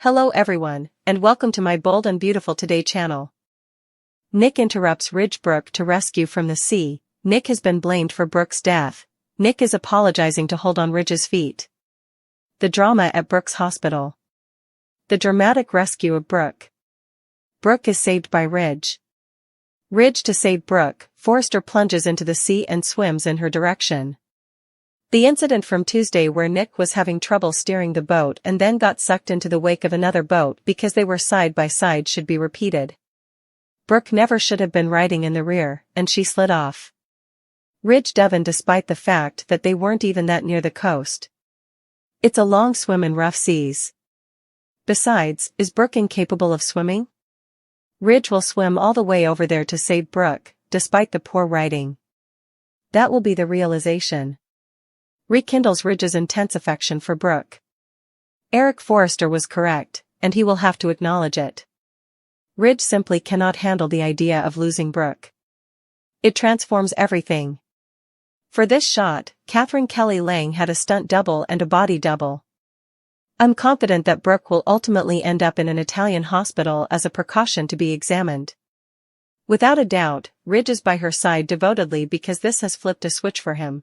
Hello everyone, and welcome to my Bold and Beautiful Today channel. Nick interrupts Brooke to rescue from the sea. Nick has been blamed for Brooke's death. Nick is apologizing to hold on Ridge's feet. The drama at Brooke's hospital. The dramatic rescue of Brooke. Brooke is saved by Ridge. Ridge to save Brooke, Forrester plunges into the sea and swims in her direction. The incident from Tuesday where Nick was having trouble steering the boat and then got sucked into the wake of another boat because they were side by side should be repeated. Brooke never should have been riding in the rear, and she slid off. Ridge dove in despite the fact that they weren't even that near the coast. It's a long swim in rough seas. Besides, is Brooke incapable of swimming? Ridge will swim all the way over there to save Brooke, despite the poor riding. That will be the realization. Rekindles Ridge's intense affection for Brooke. Eric Forrester was correct, and he will have to acknowledge it. Ridge simply cannot handle the idea of losing Brooke. It transforms everything. For this shot, Catherine Kelly Lang had a stunt double and a body double. I'm confident that Brooke will ultimately end up in an Italian hospital as a precaution to be examined. Without a doubt, Ridge is by her side devotedly because this has flipped a switch for him.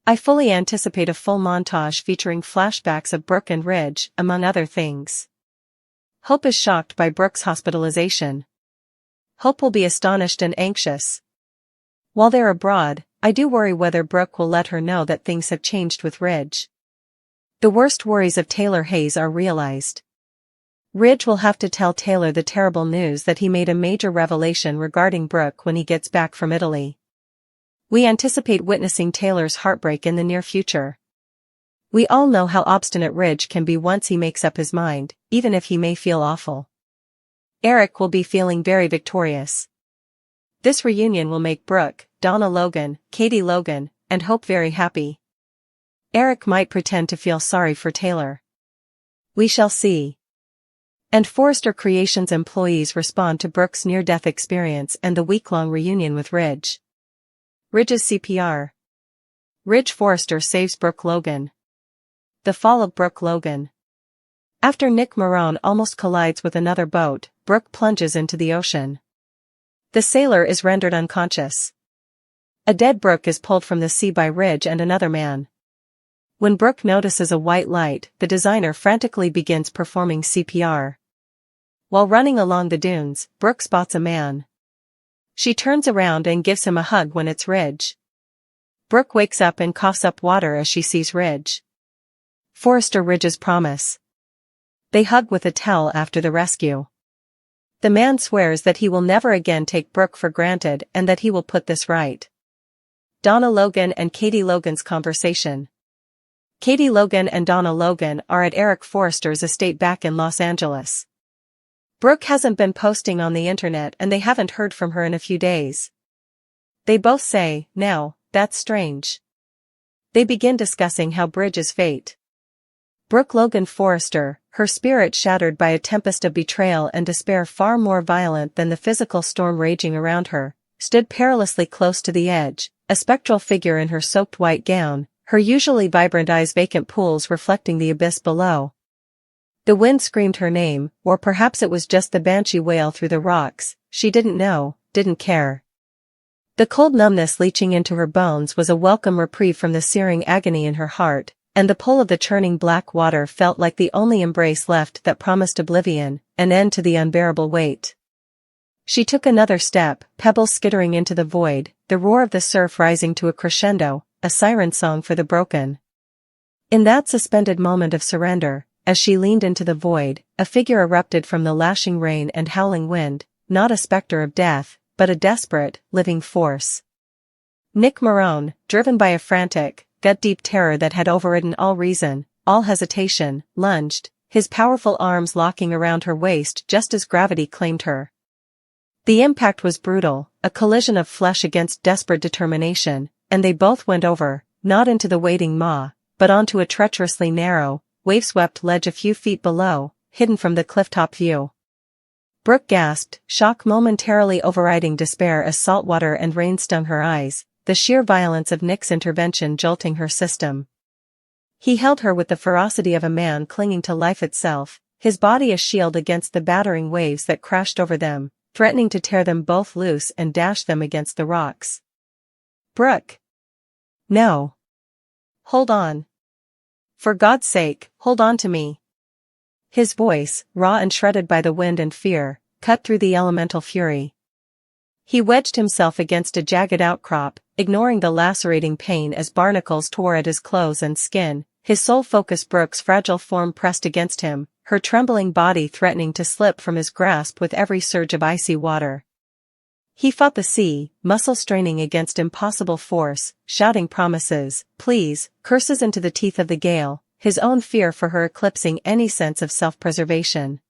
I fully anticipate a full montage featuring flashbacks of Brooke and Ridge, among other things. Hope is shocked by Brooke's hospitalization. Hope will be astonished and anxious. While they're abroad, I do worry whether Brooke will let her know that things have changed with Ridge. The worst worries of Taylor Hayes are realized. Ridge will have to tell Taylor the terrible news that he made a major revelation regarding Brooke when he gets back from Italy. We anticipate witnessing Taylor's heartbreak in the near future. We all know how obstinate Ridge can be once he makes up his mind, even if he may feel awful. Eric will be feeling very victorious. This reunion will make Brooke, Donna Logan, Katie Logan, and Hope very happy. Eric might pretend to feel sorry for Taylor. We shall see. And Forrester Creations employees respond to Brooke's near-death experience and the week-long reunion with Ridge. Ridge's CPR. Ridge Forrester saves Brooke Logan. The fall of Brooke Logan. After Nick Marone almost collides with another boat, Brooke plunges into the ocean. The sailor is rendered unconscious. A dead Brooke is pulled from the sea by Ridge and another man. When Brooke notices a white light, the designer frantically begins performing CPR. While running along the dunes, Brooke spots a man. She turns around and gives him a hug when it's Ridge. Brooke wakes up and coughs up water as she sees Ridge. Forrester Ridge's promise. They hug with a towel after the rescue. The man swears that he will never again take Brooke for granted and that he will put this right. Donna Logan and Katie Logan's conversation. Katie Logan and Donna Logan are at Eric Forrester's estate back in Los Angeles. Brooke hasn't been posting on the internet and they haven't heard from her in a few days. They both say, "Now, that's strange." They begin discussing how Ridge's fate. Brooke Logan Forrester, her spirit shattered by a tempest of betrayal and despair far more violent than the physical storm raging around her, stood perilously close to the edge, a spectral figure in her soaked white gown, her usually vibrant eyes vacant pools reflecting the abyss below. The wind screamed her name, or perhaps it was just the banshee wail through the rocks. She didn't know, didn't care. The cold numbness leaching into her bones was a welcome reprieve from the searing agony in her heart, and the pull of the churning black water felt like the only embrace left that promised oblivion, an end to the unbearable weight. She took another step, pebbles skittering into the void, the roar of the surf rising to a crescendo, a siren song for the broken. In that suspended moment of surrender, as she leaned into the void, a figure erupted from the lashing rain and howling wind, not a specter of death, but a desperate, living force. Nick Marone, driven by a frantic, gut-deep terror that had overridden all reason, all hesitation, lunged, his powerful arms locking around her waist just as gravity claimed her. The impact was brutal, a collision of flesh against desperate determination, and they both went over, not into the waiting maw, but onto a treacherously narrow, wave-swept ledge a few feet below, hidden from the clifftop view. Brooke gasped, shock momentarily overriding despair as salt water and rain stung her eyes, the sheer violence of Nick's intervention jolting her system. He held her with the ferocity of a man clinging to life itself, his body a shield against the battering waves that crashed over them, threatening to tear them both loose and dash them against the rocks. "Brooke! No! Hold on! For God's sake, hold on to me!" His voice, raw and shredded by the wind and fear, cut through the elemental fury. He wedged himself against a jagged outcrop, ignoring the lacerating pain as barnacles tore at his clothes and skin, his sole focus Brooke's fragile form pressed against him, her trembling body threatening to slip from his grasp with every surge of icy water. He fought the sea, muscle straining against impossible force, shouting promises, pleas, curses into the teeth of the gale, his own fear for her eclipsing any sense of self-preservation.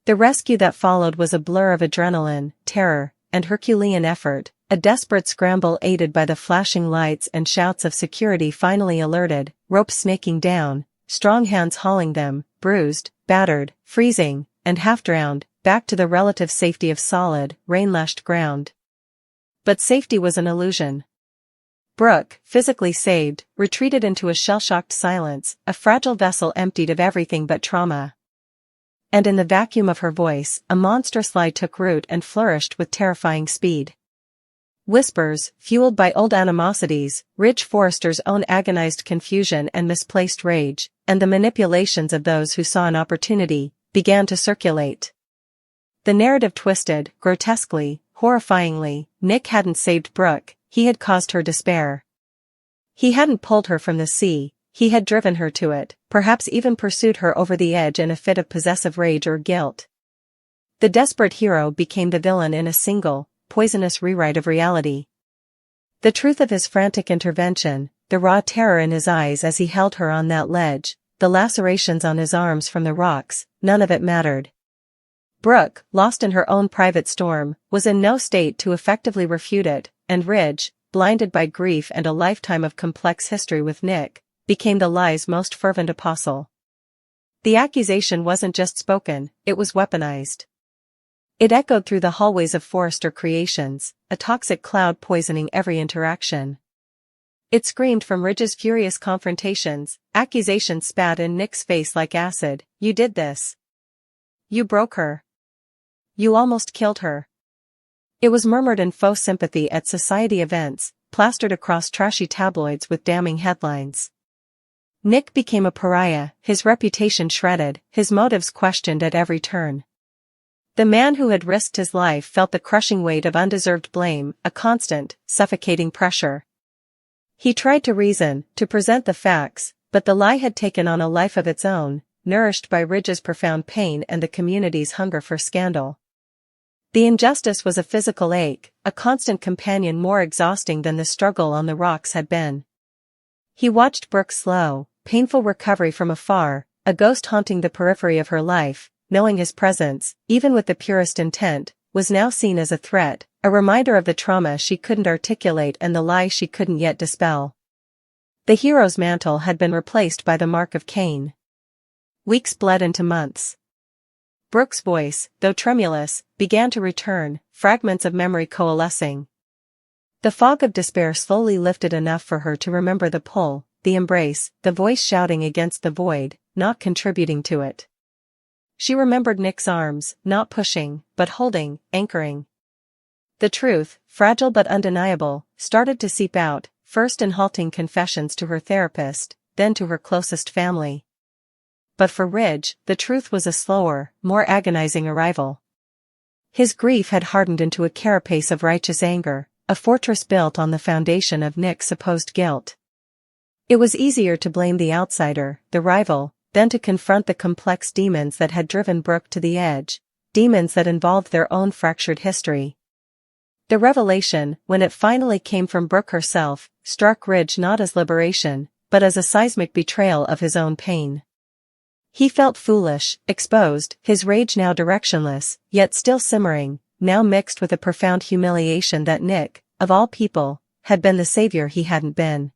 The rescue that followed was a blur of adrenaline, terror, and Herculean effort, a desperate scramble aided by the flashing lights and shouts of security finally alerted, ropes snaking down, strong hands hauling them, bruised, battered, freezing, and half-drowned, back to the relative safety of solid, rain-lashed ground. But safety was an illusion. Brooke, physically saved, retreated into a shell-shocked silence, a fragile vessel emptied of everything but trauma. And in the vacuum of her voice, a monstrous lie took root and flourished with terrifying speed. Whispers, fueled by old animosities, Ridge Forrester's own agonized confusion and misplaced rage, and the manipulations of those who saw an opportunity, began to circulate. The narrative twisted, grotesquely, horrifyingly. Nick hadn't saved Brooke, he had caused her despair. He hadn't pulled her from the sea, he had driven her to it, perhaps even pursued her over the edge in a fit of possessive rage or guilt. The desperate hero became the villain in a single, poisonous rewrite of reality. The truth of his frantic intervention, the raw terror in his eyes as he held her on that ledge, the lacerations on his arms from the rocks, none of it mattered. Brooke, lost in her own private storm, was in no state to effectively refute it, and Ridge, blinded by grief and a lifetime of complex history with Nick, became the lie's most fervent apostle. The accusation wasn't just spoken, it was weaponized. It echoed through the hallways of Forrester Creations, a toxic cloud poisoning every interaction. It screamed from Ridge's furious confrontations, accusations spat in Nick's face like acid, "You did this. You broke her. You almost killed her." It was murmured in faux sympathy at society events, plastered across trashy tabloids with damning headlines. Nick became a pariah, his reputation shredded, his motives questioned at every turn. The man who had risked his life felt the crushing weight of undeserved blame, a constant, suffocating pressure. He tried to reason, to present the facts, but the lie had taken on a life of its own, nourished by Ridge's profound pain and the community's hunger for scandal. The injustice was a physical ache, a constant companion more exhausting than the struggle on the rocks had been. He watched Brooke's slow, painful recovery from afar, a ghost haunting the periphery of her life, knowing his presence, even with the purest intent, was now seen as a threat, a reminder of the trauma she couldn't articulate and the lie she couldn't yet dispel. The hero's mantle had been replaced by the mark of Cain. Weeks bled into months. Brooke's voice, though tremulous, began to return, fragments of memory coalescing. The fog of despair slowly lifted enough for her to remember the pull, the embrace, the voice shouting against the void, not contributing to it. She remembered Nick's arms, not pushing, but holding, anchoring. The truth, fragile but undeniable, started to seep out, first in halting confessions to her therapist, then to her closest family. But for Ridge, the truth was a slower, more agonizing arrival. His grief had hardened into a carapace of righteous anger, a fortress built on the foundation of Nick's supposed guilt. It was easier to blame the outsider, the rival, than to confront the complex demons that had driven Brooke to the edge, demons that involved their own fractured history. The revelation, when it finally came from Brooke herself, struck Ridge not as liberation, but as a seismic betrayal of his own pain. He felt foolish, exposed, his rage now directionless, yet still simmering, now mixed with a profound humiliation that Nick, of all people, had been the savior he hadn't been.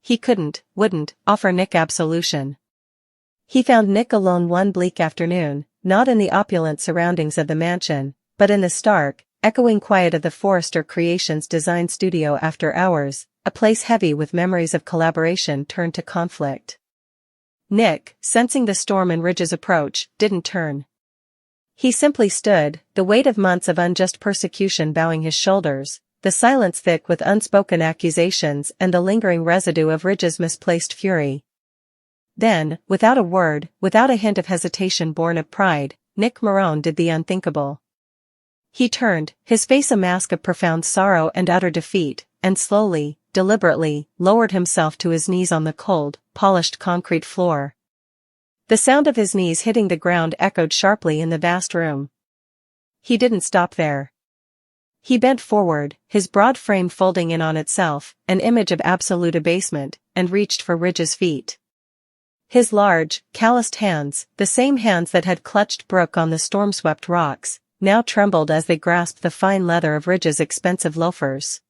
He wouldn't, offer Nick absolution. He found Nick alone one bleak afternoon, not in the opulent surroundings of the mansion, but in the stark, echoing quiet of the Forrester Creations design studio after hours, a place heavy with memories of collaboration turned to conflict. Nick, sensing the storm and Ridge's approach, didn't turn. He simply stood, the weight of months of unjust persecution bowing his shoulders, the silence thick with unspoken accusations and the lingering residue of Ridge's misplaced fury. Then, without a word, without a hint of hesitation born of pride, Nick Marone did the unthinkable. He turned, his face a mask of profound sorrow and utter defeat, and slowly, deliberately, lowered himself to his knees on the cold, polished concrete floor. The sound of his knees hitting the ground echoed sharply in the vast room. He didn't stop there. He bent forward, his broad frame folding in on itself, an image of absolute abasement, and reached for Ridge's feet. His large, calloused hands, the same hands that had clutched Brooke on the storm-swept rocks, now trembled as they grasped the fine leather of Ridge's expensive loafers.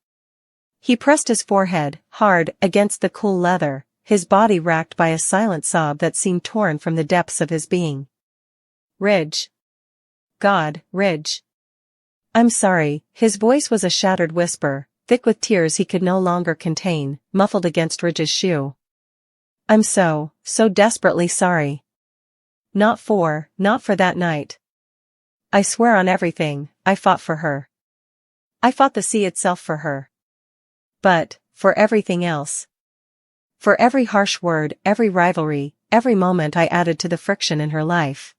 He pressed his forehead, hard, against the cool leather, his body racked by a silent sob that seemed torn from the depths of his being. "Ridge. God, Ridge. I'm sorry." His voice was a shattered whisper, thick with tears he could no longer contain, muffled against Ridge's shoe. "I'm so desperately sorry. Not for that night. I swear on everything, I fought for her. I fought the sea itself for her. But, for everything else. For every harsh word, every rivalry, every moment I added to the friction in her life.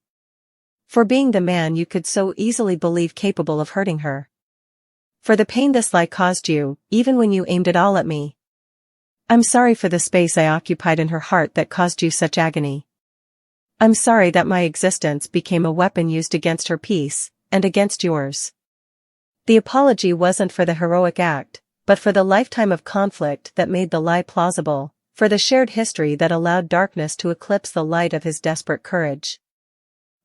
For being the man you could so easily believe capable of hurting her. For the pain this lie caused you, even when you aimed it all at me. I'm sorry for the space I occupied in her heart that caused you such agony. I'm sorry that my existence became a weapon used against her peace, and against yours." The apology wasn't for the heroic act, but for the lifetime of conflict that made the lie plausible, for the shared history that allowed darkness to eclipse the light of his desperate courage.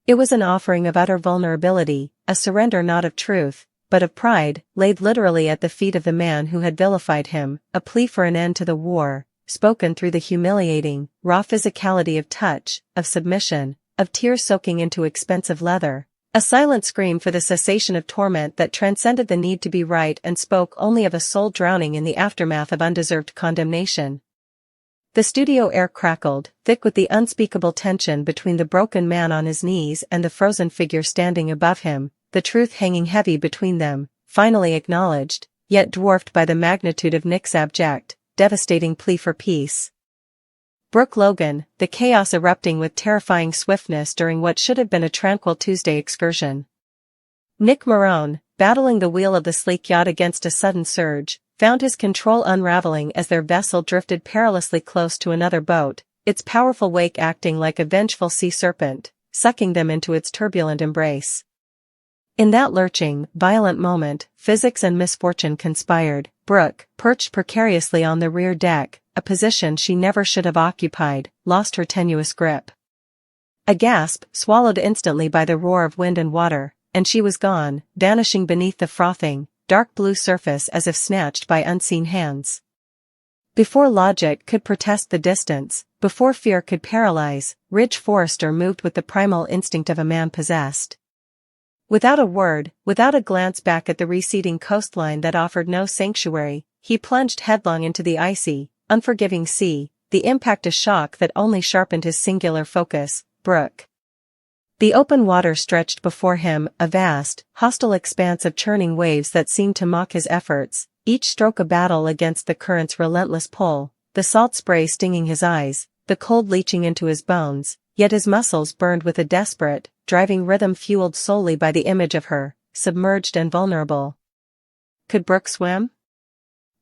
It was an offering of utter vulnerability, a surrender not of truth, but of pride, laid literally at the feet of the man who had vilified him, a plea for an end to the war, spoken through the humiliating, raw physicality of touch, of submission, of tears soaking into expensive leather, a silent scream for the cessation of torment that transcended the need to be right and spoke only of a soul drowning in the aftermath of undeserved condemnation. The studio air crackled, thick with the unspeakable tension between the broken man on his knees and the frozen figure standing above him, the truth hanging heavy between them, finally acknowledged, yet dwarfed by the magnitude of Nick's abject, devastating plea for peace. Brooke Logan, the chaos erupting with terrifying swiftness during what should have been a tranquil Tuesday excursion. Nick Marone, battling the wheel of the sleek yacht against a sudden surge, found his control unraveling as their vessel drifted perilously close to another boat, its powerful wake acting like a vengeful sea serpent, sucking them into its turbulent embrace. In that lurching, violent moment, physics and misfortune conspired. Brooke, perched precariously on the rear deck, a position she never should have occupied, lost her tenuous grip. A gasp, swallowed instantly by the roar of wind and water, and she was gone, vanishing beneath the frothing, dark blue surface as if snatched by unseen hands. Before logic could protest the distance, before fear could paralyze, Ridge Forrester moved with the primal instinct of a man possessed. Without a word, without a glance back at the receding coastline that offered no sanctuary, he plunged headlong into the icy, unforgiving sea, the impact a shock that only sharpened his singular focus, Brooke. The open water stretched before him, a vast, hostile expanse of churning waves that seemed to mock his efforts, each stroke a battle against the current's relentless pull, the salt spray stinging his eyes, the cold leaching into his bones, yet his muscles burned with a desperate, driving rhythm fueled solely by the image of her, submerged and vulnerable. Could Brooke swim?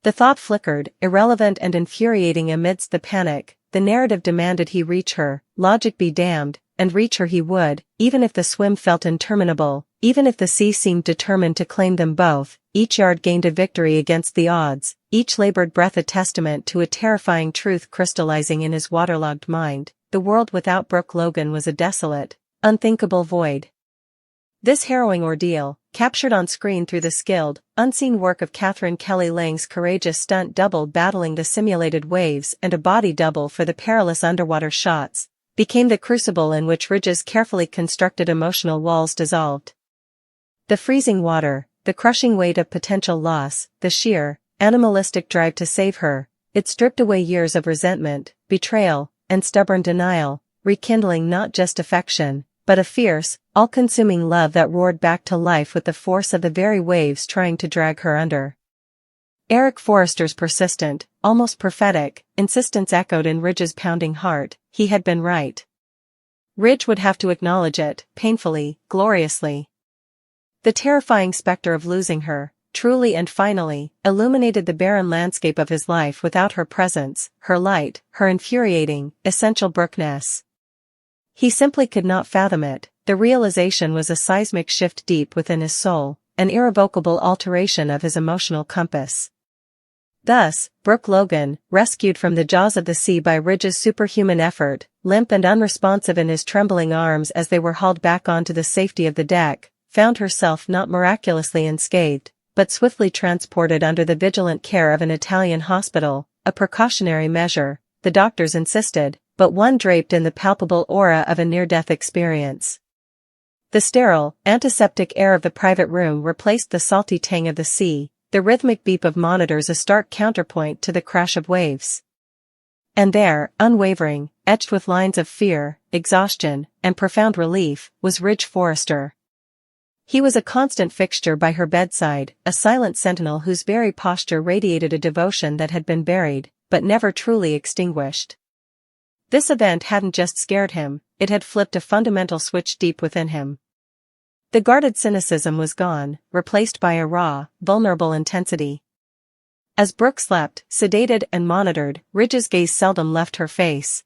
The thought flickered, irrelevant and infuriating amidst the panic. The narrative demanded he reach her, logic be damned, and reach her he would, even if the swim felt interminable, even if the sea seemed determined to claim them both. Each yard gained a victory against the odds, each labored breath a testament to a terrifying truth crystallizing in his waterlogged mind. The world without Brooke Logan was a desolate, unthinkable void. This harrowing ordeal, captured on screen through the skilled, unseen work of Catherine Kelly Lang's courageous stunt double battling the simulated waves and a body double for the perilous underwater shots, became the crucible in which Ridge's carefully constructed emotional walls dissolved. The freezing water, the crushing weight of potential loss, the sheer, animalistic drive to save her, it stripped away years of resentment, betrayal, and stubborn denial, rekindling not just affection, but a fierce, all-consuming love that roared back to life with the force of the very waves trying to drag her under. Eric Forrester's persistent, almost prophetic, insistence echoed in Ridge's pounding heart. He had been right. Ridge would have to acknowledge it, painfully, gloriously. The terrifying specter of losing her, truly and finally, illuminated the barren landscape of his life without her presence, her light, her infuriating, essential Brookeness. He simply could not fathom it. The realization was a seismic shift deep within his soul, an irrevocable alteration of his emotional compass. Thus, Brooke Logan, rescued from the jaws of the sea by Ridge's superhuman effort, limp and unresponsive in his trembling arms as they were hauled back onto the safety of the deck, found herself not miraculously unscathed, but swiftly transported under the vigilant care of an Italian hospital, a precautionary measure, the doctors insisted, but one draped in the palpable aura of a near-death experience. The sterile, antiseptic air of the private room replaced the salty tang of the sea, the rhythmic beep of monitors a stark counterpoint to the crash of waves. And there, unwavering, etched with lines of fear, exhaustion, and profound relief, was Ridge Forrester. He was a constant fixture by her bedside, a silent sentinel whose very posture radiated a devotion that had been buried, but never truly extinguished. This event hadn't just scared him, it had flipped a fundamental switch deep within him. The guarded cynicism was gone, replaced by a raw, vulnerable intensity. As Brooke slept, sedated and monitored, Ridge's gaze seldom left her face.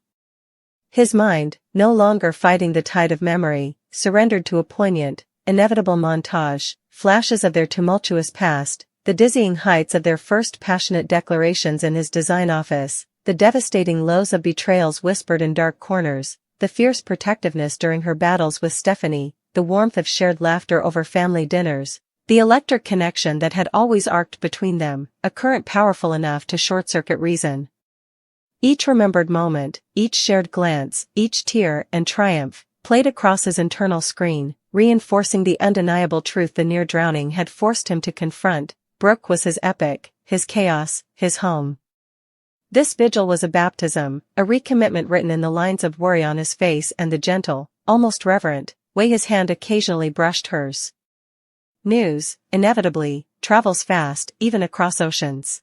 His mind, no longer fighting the tide of memory, surrendered to a poignant, inevitable montage, flashes of their tumultuous past, the dizzying heights of their first passionate declarations in his design office, the devastating lows of betrayals whispered in dark corners, the fierce protectiveness during her battles with Stephanie, the warmth of shared laughter over family dinners, the electric connection that had always arced between them, a current powerful enough to short-circuit reason. Each remembered moment, each shared glance, each tear and triumph, played across his internal screen, reinforcing the undeniable truth the near drowning had forced him to confront. Brooke was his epic, his chaos, his home. This vigil was a baptism, a recommitment written in the lines of worry on his face and the gentle, almost reverent, way his hand occasionally brushed hers. News, inevitably, travels fast, even across oceans.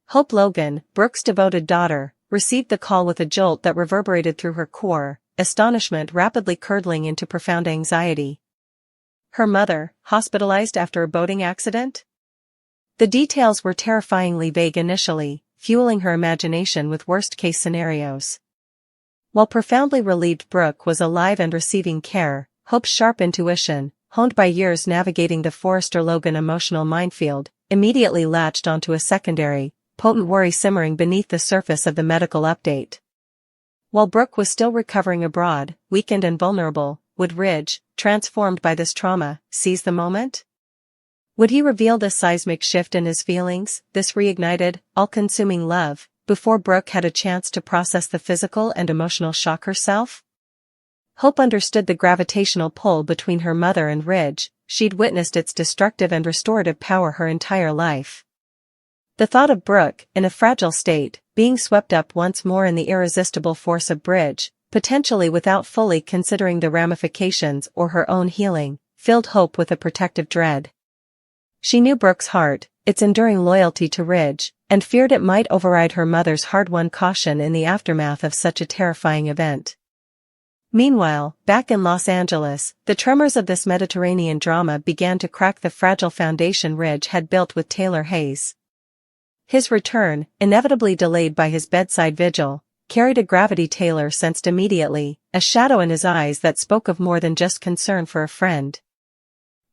Hope Logan, Brooke's devoted daughter, received the call with a jolt that reverberated through her core, astonishment rapidly curdling into profound anxiety. Her mother, hospitalized after a boating accident? The details were terrifyingly vague initially, fueling her imagination with worst-case scenarios. While profoundly relieved Brooke was alive and receiving care, Hope's sharp intuition, honed by years navigating the Forrester-Logan emotional minefield, immediately latched onto a secondary, potent worry simmering beneath the surface of the medical update. While Brooke was still recovering abroad, weakened and vulnerable, would Ridge, transformed by this trauma, seize the moment? Would he reveal this seismic shift in his feelings, this reignited, all-consuming love, before Brooke had a chance to process the physical and emotional shock herself? Hope understood the gravitational pull between her mother and Ridge. She'd witnessed its destructive and restorative power her entire life. The thought of Brooke, in a fragile state, being swept up once more in the irresistible force of Ridge, potentially without fully considering the ramifications or her own healing, filled Hope with a protective dread. She knew Brooke's heart, its enduring loyalty to Ridge, and feared it might override her mother's hard-won caution in the aftermath of such a terrifying event. Meanwhile, back in Los Angeles, the tremors of this Mediterranean drama began to crack the fragile foundation Ridge had built with Taylor Hayes. His return, inevitably delayed by his bedside vigil, carried a gravity Taylor sensed immediately, a shadow in his eyes that spoke of more than just concern for a friend.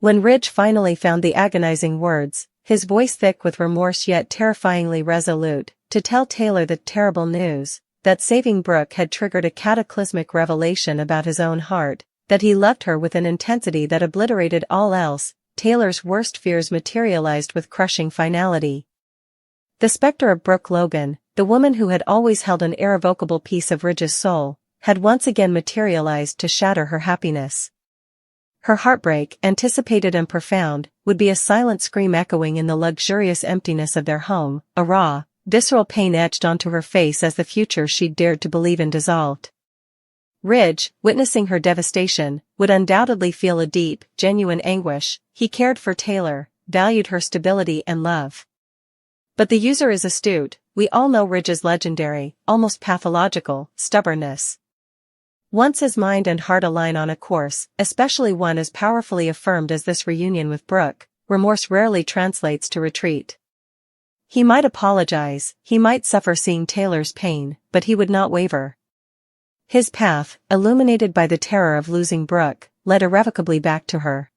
When Ridge finally found the agonizing words, his voice thick with remorse yet terrifyingly resolute, to tell Taylor the terrible news, that saving Brooke had triggered a cataclysmic revelation about his own heart, that he loved her with an intensity that obliterated all else, Taylor's worst fears materialized with crushing finality. The specter of Brooke Logan, the woman who had always held an irrevocable piece of Ridge's soul, had once again materialized to shatter her happiness. Her heartbreak, anticipated and profound, would be a silent scream echoing in the luxurious emptiness of their home, a raw, visceral pain etched onto her face as the future she'd dared to believe in dissolved. Ridge, witnessing her devastation, would undoubtedly feel a deep, genuine anguish. He cared for Taylor, valued her stability and love. But the user is astute. We all know Ridge's legendary, almost pathological, stubbornness. Once his mind and heart align on a course, especially one as powerfully affirmed as this reunion with Brooke, remorse rarely translates to retreat. He might apologize, he might suffer seeing Taylor's pain, but he would not waver. His path, illuminated by the terror of losing Brooke, led irrevocably back to her.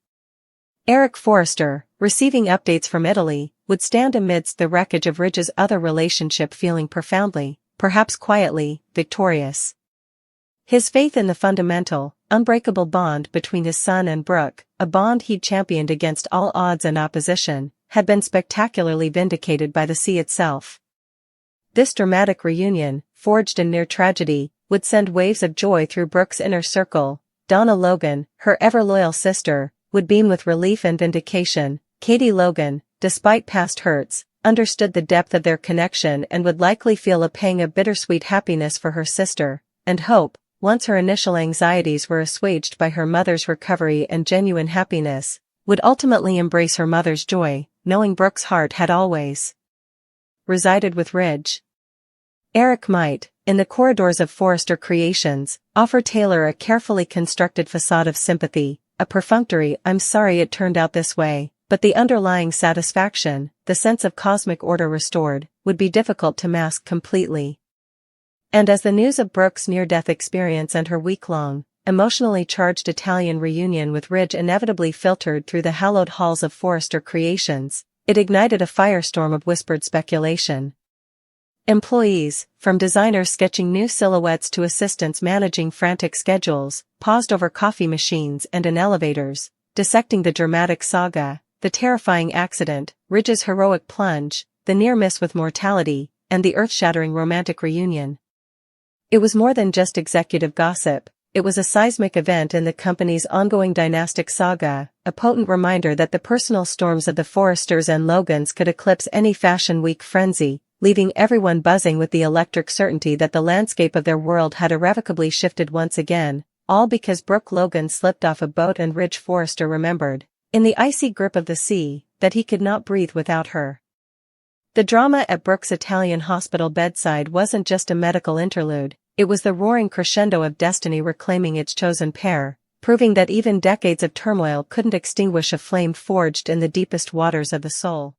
Eric Forrester, receiving updates from Italy, would stand amidst the wreckage of Ridge's other relationship feeling profoundly, perhaps quietly, victorious. His faith in the fundamental, unbreakable bond between his son and Brooke, a bond he'd championed against all odds and opposition, had been spectacularly vindicated by the sea itself. This dramatic reunion, forged in near tragedy, would send waves of joy through Brooke's inner circle. Donna Logan, her ever-loyal sister, would beam with relief and vindication. Katie Logan, despite past hurts, understood the depth of their connection and would likely feel a pang of bittersweet happiness for her sister, and hope, once her initial anxieties were assuaged by her mother's recovery and genuine happiness, would ultimately embrace her mother's joy, knowing Brooke's heart had always resided with Ridge. Eric might, in the corridors of Forrester Creations, offer Taylor a carefully constructed facade of sympathy, a perfunctory "I'm sorry it turned out this way," but the underlying satisfaction, the sense of cosmic order restored, would be difficult to mask completely. And as the news of Brooke's near-death experience and her week-long, emotionally charged Italian reunion with Ridge inevitably filtered through the hallowed halls of Forrester Creations, it ignited a firestorm of whispered speculation. Employees, from designers sketching new silhouettes to assistants managing frantic schedules, paused over coffee machines and in elevators, dissecting the dramatic saga, the terrifying accident, Ridge's heroic plunge, the near miss with mortality, and the earth-shattering romantic reunion. It was more than just executive gossip, it was a seismic event in the company's ongoing dynastic saga, a potent reminder that the personal storms of the Forresters and Logans could eclipse any Fashion Week frenzy, leaving everyone buzzing with the electric certainty that the landscape of their world had irrevocably shifted once again, all because Brooke Logan slipped off a boat and Ridge Forrester remembered, in the icy grip of the sea, that he could not breathe without her. The drama at Brooke's Italian hospital bedside wasn't just a medical interlude, it was the roaring crescendo of destiny reclaiming its chosen pair, proving that even decades of turmoil couldn't extinguish a flame forged in the deepest waters of the soul.